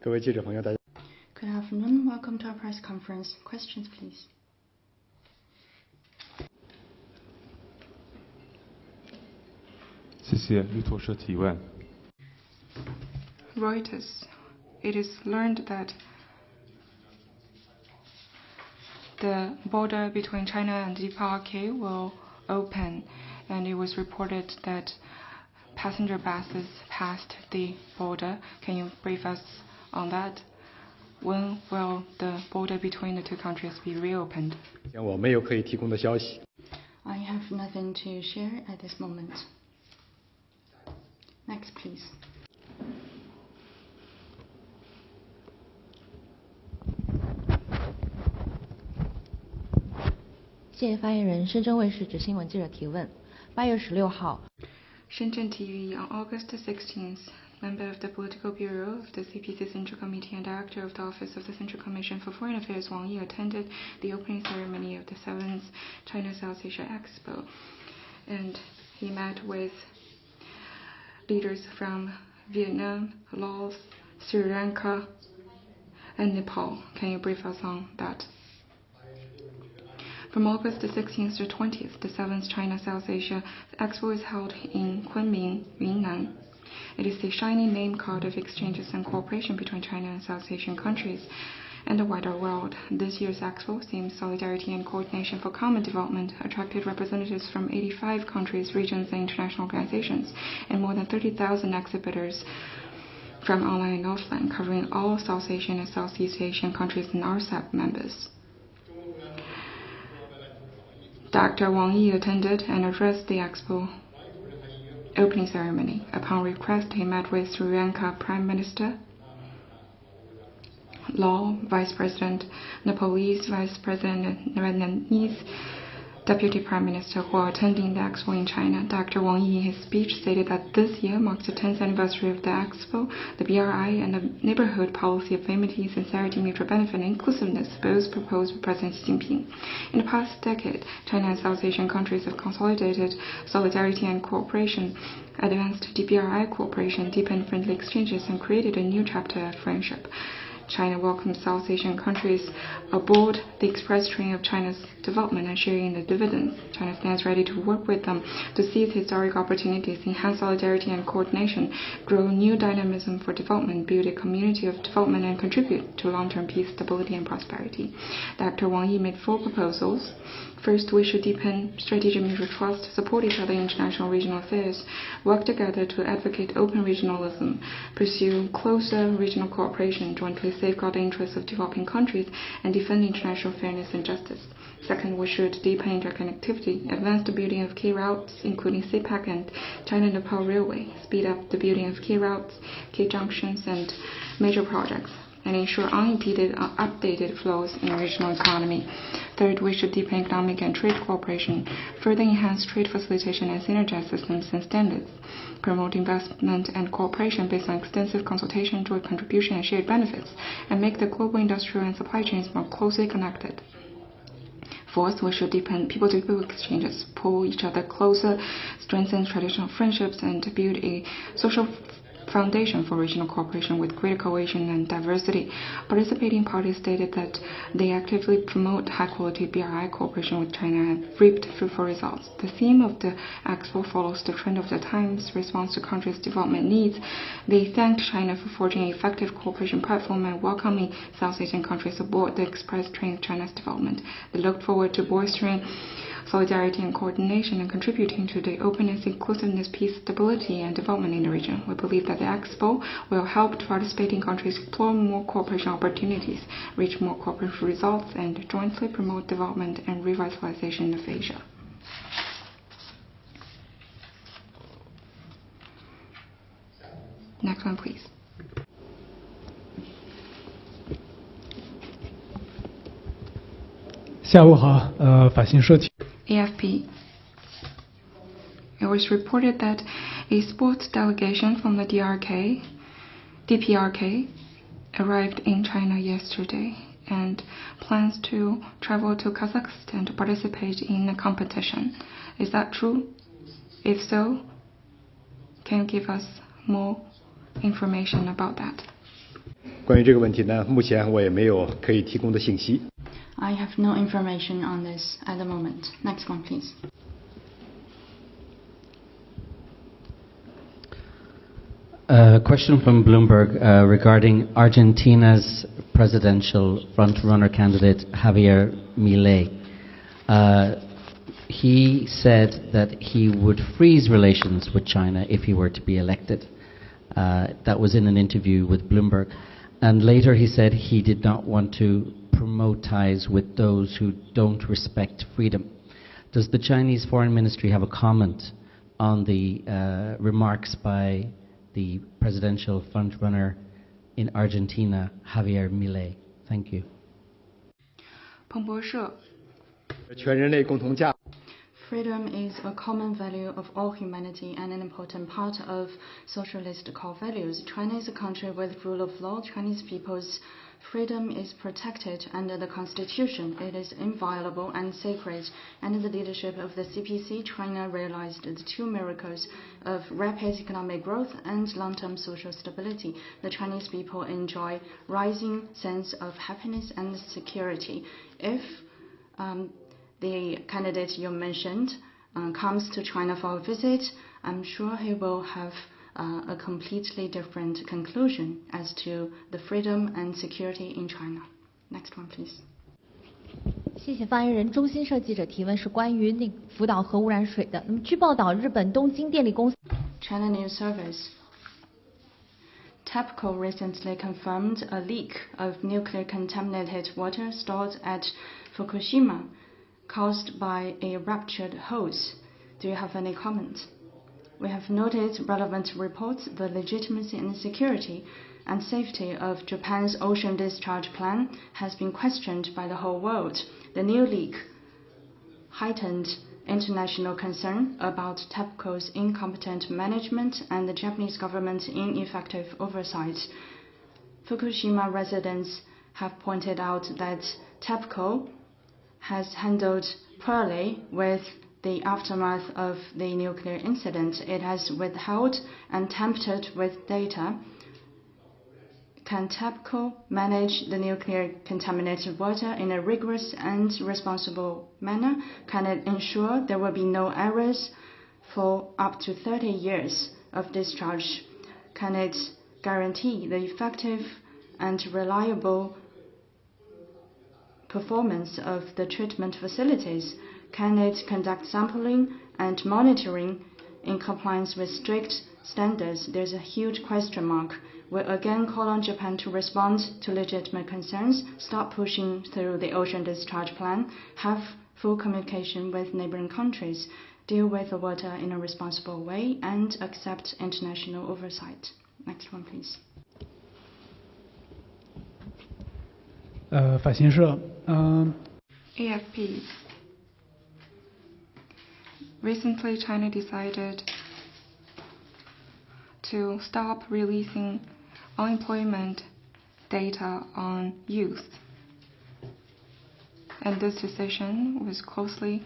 各位记者朋友，大家 Good afternoon. Welcome to our press conference. Questions, please. 谢谢路透社提问。Reuters. It is learned that the border between China and DPRK will open, and it was reported that passenger buses passed the border. Can you brief us on that? When will the border between the two countries be reopened? 我没有可以提供的消息。 I have nothing to share at this moment. Next, please. 谢谢发言人。深圳卫视执新闻记者提问：8月16号， Shenzhen TV on August 16th, member of the Political Bureau of the CPC Central Committee and Director of the Office of the Central Commission for Foreign Affairs Wang Yi attended the opening ceremony of the 7th China-South Asia Expo, and he met with leaders from Vietnam, Laos, Sri Lanka, and Nepal. Can you brief us on that? From August 16th to 20th, the 7th China-South Asia Expo is held in Kunming, Yunnan. It is the shining name card of exchanges and cooperation between China and South Asian countries and the wider world. This year's Expo, themed Solidarity and Coordination for Common Development, attracted representatives from 85 countries, regions, and international organizations, and more than 30,000 exhibitors from online and offline, covering all South Asian and Southeast Asian countries and RCEP members. Dr. Wang Yi attended and addressed the Expo opening ceremony. Upon request, he met with Sri Lanka Prime Minister, Laos Vice President, Nepalese Vice President, and Vietnamese Deputy Prime Minister who are attending the Expo in China. Dr. Wang Yi, in his speech, stated that this year marks the 10th anniversary of the Expo. The BRI and the neighborhood policy of amity, sincerity, mutual benefit, and inclusiveness, both proposed by President Xi Jinping. In the past decade, China and South Asian countries have consolidated solidarity and cooperation, advanced DPRI cooperation, deepened friendly exchanges, and created a new chapter of friendship. China welcomes South Asian countries aboard the express train of China's development and sharing the dividends. China stands ready to work with them to seize historic opportunities, enhance solidarity and coordination, grow new dynamism for development, build a community of development, and contribute to long-term peace, stability, and prosperity. Dr. Wang Yi made 4 proposals. First, we should deepen strategic mutual trust, support each other in international regional affairs, work together to advocate open regionalism, pursue closer regional cooperation, jointly safeguard the interests of developing countries, and defend international fairness and justice. Second, we should deepen interconnectivity, advance the building of key routes, including CPEC and China-Nepal Railway, speed up the building of key routes, key junctions, and major projects, and ensure unimpeded, updated flows in regional economy. Third, we should deepen economic and trade cooperation, further enhance trade facilitation and synergize systems and standards, promote investment and cooperation based on extensive consultation, joint contribution, and shared benefits, and make the global industrial and supply chains more closely connected. Fourth, we should deepen people-to-people exchanges, pull each other closer, strengthen traditional friendships, and build a social foundation for regional cooperation with greater cohesion and diversity. Participating parties stated that they actively promote high-quality BRI cooperation with China and have reaped fruitful results. The theme of the Expo follows the trend of the times, response to countries' development needs. They thanked China for forging an effective cooperation platform and welcoming South Asian countries aboard the express train of China's development. They looked forward to bolstering solidarity and coordination and contributing to the openness, inclusiveness, peace, stability, and development in the region. We believe that the Expo will help participating countries explore more cooperation opportunities, reach more cooperative results, and jointly promote development and revitalization of Asia. Next one, please. AFP. It was reported that a sports delegation from the DPRK arrived in China yesterday and plans to travel to Kazakhstan to participate in a competition. Is that true? If so, can you give us more information about that? 关于这个问题呢，目前我也没有可以提供的信息。I have no information on this at the moment. Next one, please. A question from Bloomberg regarding Argentina's presidential front-runner candidate Javier Milei. He said that he would freeze relations with China if he were to be elected. That was in an interview with Bloomberg. And later he said he did not want to promote ties with those who don't respect freedom. Does the Chinese Foreign Ministry have a comment on the remarks by the presidential front-runner in Argentina, Javier Milei? Thank you. 彭博社 全人类共同价。 Freedom is a common value of all humanity and an important part of socialist core values. China is a country with rule of law. Chinese people's freedom is protected under the Constitution. It is inviolable and sacred. Under the leadership of the CPC, China realized the two miracles of rapid economic growth and long-term social stability. The Chinese people enjoy rising sense of happiness and security. If the candidate you mentioned comes to China for a visit, I'm sure he will have a completely different conclusion as to the freedom and security in China. Next one, please. 谢谢发言人。中新社记者提问是关于福岛核污染水的。那么据报道，日本东京电力公司 China News Service. TEPCO recently confirmed a leak of nuclear contaminated water stored at Fukushima caused by a ruptured hose. Do you have any comment? We have noted relevant reports. The legitimacy and security and safety of Japan's ocean discharge plan has been questioned by the whole world. The new leak heightened international concern about TEPCO's incompetent management and the Japanese government's ineffective oversight. Fukushima residents have pointed out that TEPCO has handled poorly with the aftermath of the nuclear incident. It has withheld and tampered with data. Can TEPCO manage the nuclear contaminated water in a rigorous and responsible manner? Can it ensure there will be no errors for up to 30 years of discharge? Can it guarantee the effective and reliable performance of the treatment facilities? Can it conduct sampling and monitoring in compliance with strict standards? There's a huge question mark. We again call on Japan to respond to legitimate concerns, stop pushing through the ocean discharge plan, have full communication with neighboring countries, deal with the water in a responsible way, and accept international oversight. Next one, please. 法新社 AFP. Recently, China decided to stop releasing unemployment data on youth. And this decision was strongly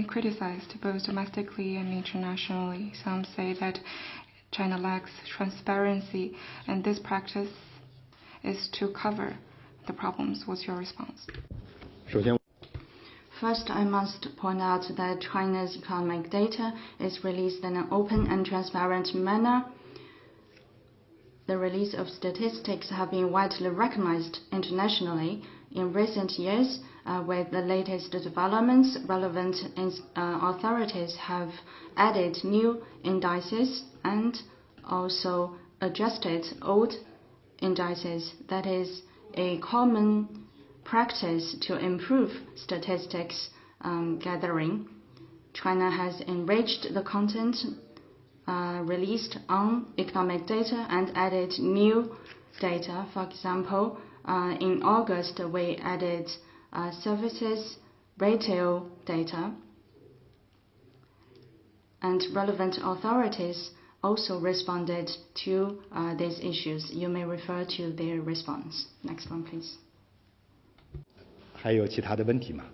criticized both domestically and internationally. Some say that China lacks transparency, and this practice is to cover the problems. What's your response? First, I must point out that China's economic data is released in an open and transparent manner. The release of statistics have been widely recognized internationally. In recent years, with the latest developments, relevant authorities have added new indices and also adjusted old indices. That is a common practice to improve statistics gathering. China has enriched the content released on economic data and added new data. For example, in August, we added services retail data, and relevant authorities also responded to these issues. You may refer to their response. Next one, please. 还有其他的问题吗？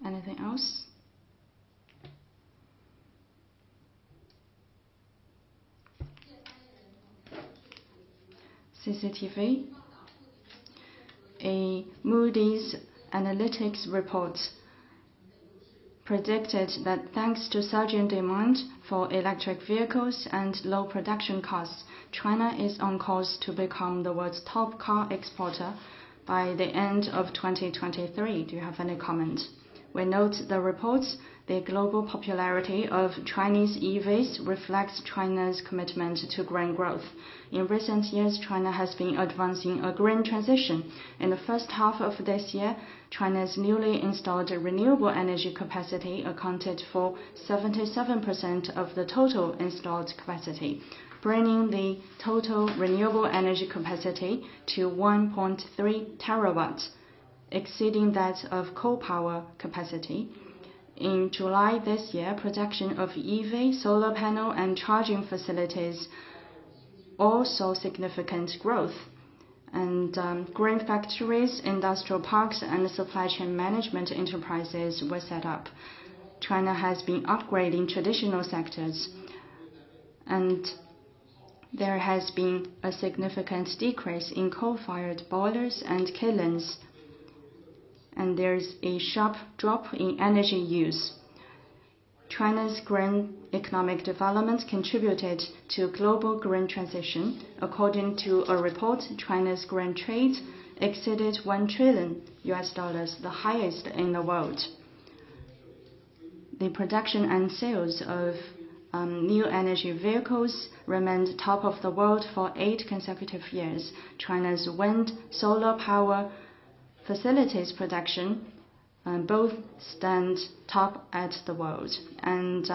Anything else? CCTV. A Moody's Analytics report predicted that thanks to surging demand for electric vehicles and low production costs, China is on course to become the world's top car exporter by the end of 2023. Do you have any comment? We note the reports. The global popularity of Chinese EVs reflects China's commitment to green growth. In recent years, China has been advancing a green transition. In the first half of this year, China's newly installed renewable energy capacity accounted for 77% of the total installed capacity, bringing the total renewable energy capacity to 1.3 terawatts, exceeding that of coal power capacity. In July this year, production of EV, solar panel, and charging facilities all saw significant growth. And green factories, industrial parks, and supply chain management enterprises were set up. China has been upgrading traditional sectors, and there has been a significant decrease in coal-fired boilers and kilns, and there's a sharp drop in energy use. China's green economic development contributed to global green transition. According to a report, China's green trade exceeded $1 trillion, the highest in the world. The production and sales of new energy vehicles remained top of the world for 8 consecutive years. China's wind, solar power facilities production both stand top at the world, and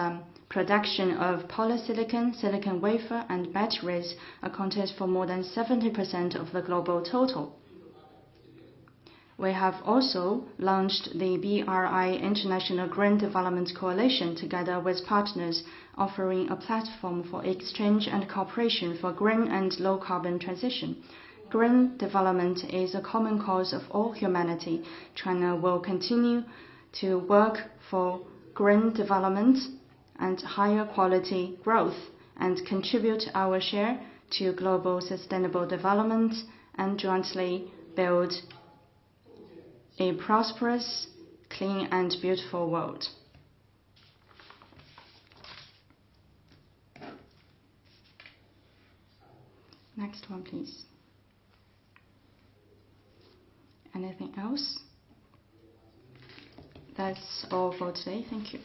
production of polysilicon, silicon wafer, and batteries accounted for more than 70% of the global total. We have also launched the BRI International Green Development Coalition together with partners, offering a platform for exchange and cooperation for green and low-carbon transition. Green development is a common cause of all humanity. China will continue to work for green development and higher quality growth and contribute our share to global sustainable development and jointly build a prosperous, clean, and beautiful world. Next one, please. Anything else? That's all for today. Thank you.